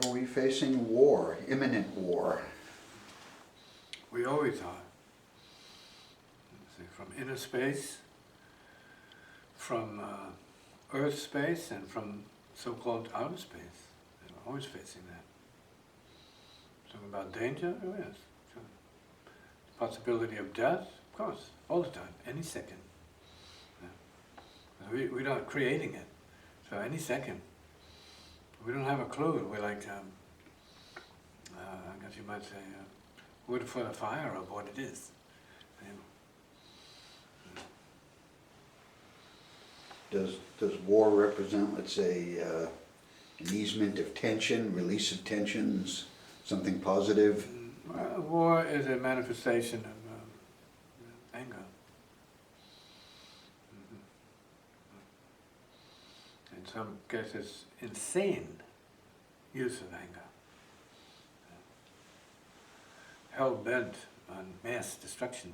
Are we facing war, imminent war? We always are. See, from inner space, from Earth space, and from so-called outer space. We're always facing that. Talking about danger? Oh yes. Sure. The possibility of death? Of course, all the time, any second. Yeah. We're not creating it, so any second. We don't have a clue. We're like, I guess you might say, wood for the fire of what it is. Does war represent, let's say, an easement of tension, release of tensions, something positive? War is a manifestation of anger. In some cases, insane use of anger. Hell-bent on mass destruction.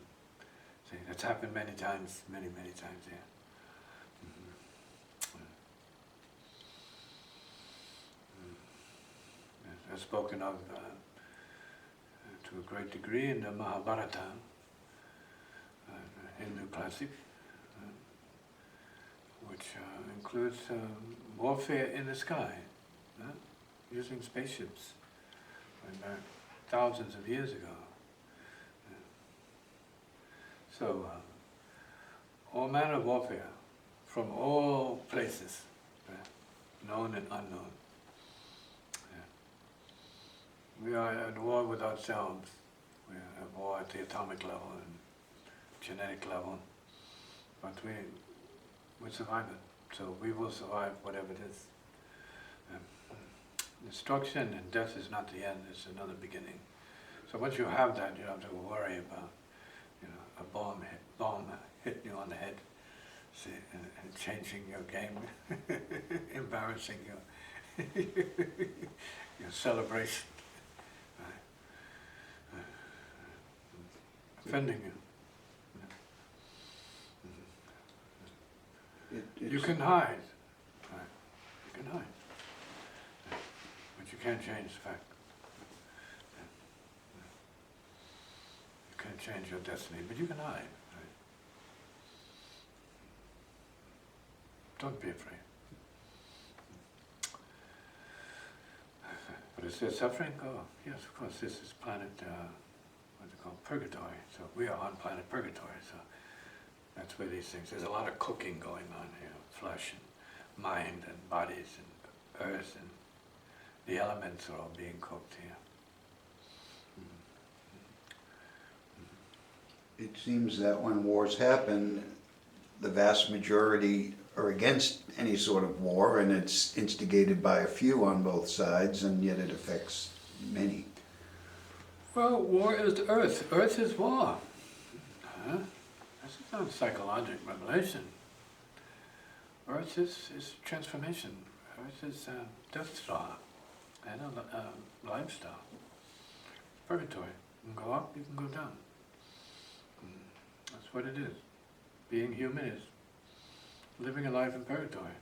See, that's happened many times, many times here. It's spoken of to a great degree in the Mahabharata, Hindu classic, which includes warfare in the sky, using spaceships, back thousands of years ago. So, all manner of warfare from all places, known and unknown. We are at war with ourselves. We are at war at the atomic level and genetic level, but we survive it. So we will survive whatever it is. Destruction and death is not the end; it's another beginning. So once you have that, you don't have to worry about, a bomb hitting you on the head, see, and changing your game, embarrassing your celebration. Offending you. You can hide. You can hide. But you can't change the fact. You can't change your destiny, but you can hide. Don't be afraid. But is there suffering? Oh, yes, of course. This is planet, what's it called, purgatory. So we are on planet purgatory. So that's where these things, there's a lot of cooking going on here. Flesh and mind and bodies and earth and the elements are all being cooked here. It seems that when wars happen, the vast majority are against any sort of war, and it's instigated by a few on both sides, and yet it affects many. Well, war is the earth. Earth is war. This is not psychological revelation. Earth is transformation. Earth is death star and a lifestyle. Purgatory. You can go up, you can go down. That's what it is. Being human is living a life in purgatory.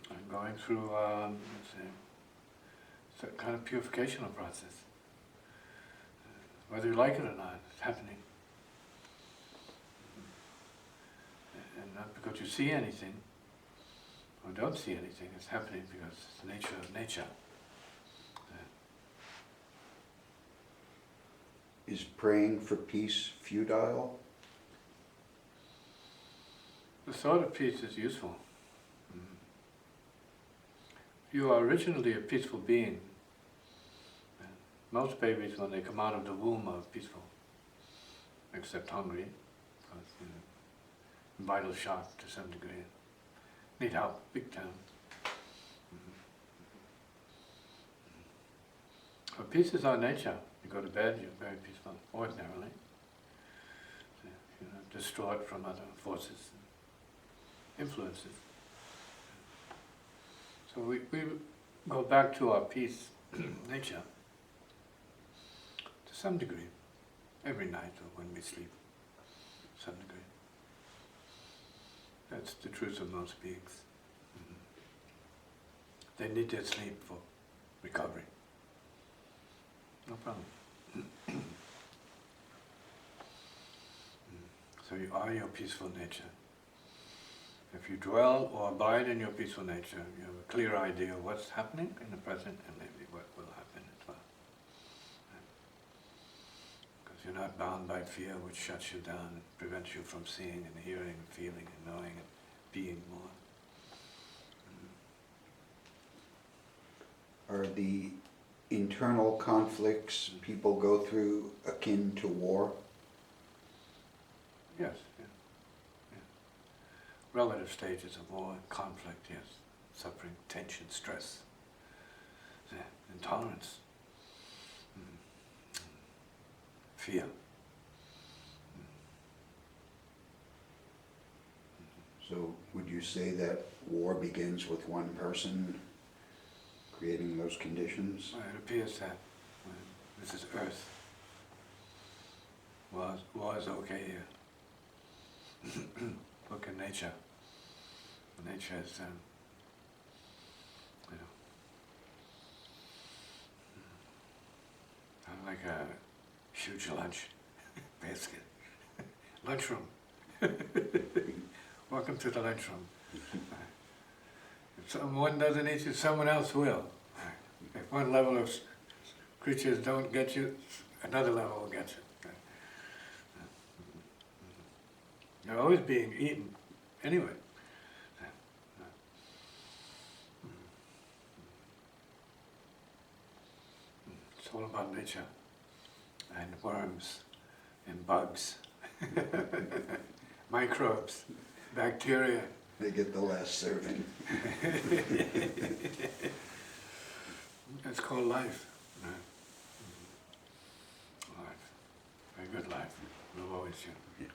And going through, let's say, some kind of purificational process. Whether you like it or not, it's happening. And not because you see anything, or don't see anything, it's happening because it's the nature of nature. Is praying for peace futile? The thought of peace is useful. You are originally a peaceful being. Most babies, when they come out of the womb, are peaceful, except hungry, because, vital shock to some degree. Need help, big time. But peace is our nature. You go to bed, you're very peaceful, ordinarily. You're not distraught from other forces and influences. So we go back to our peace nature to some degree, every night or when we sleep, to some degree. That's the truth of most beings. They need their sleep for recovery. No problem. So you are your peaceful nature. If you dwell or abide in your peaceful nature, you have a clear idea of what's happening in the present and maybe what will happen as well. Because you're not bound by fear, which shuts you down and prevents you from seeing and hearing and feeling and knowing and being more. Are the internal conflicts people go through akin to war? Yes, yeah, yeah. Relative stages of war, conflict, yes. Suffering, tension, stress, yeah. Intolerance, fear. So would you say that war begins with one person creating those conditions? Well, it appears that this is Earth. War is okay here. Look at nature. Nature is, like a huge lunch basket. Lunchroom. Welcome to the lunchroom. If someone doesn't eat you, someone else will. If one level of creatures don't get you, another level will get you. You're always being eaten anyway. It's all about nature and worms and bugs, microbes, bacteria. They get the last serving. It's called life. Life. Very good life. We'll always you.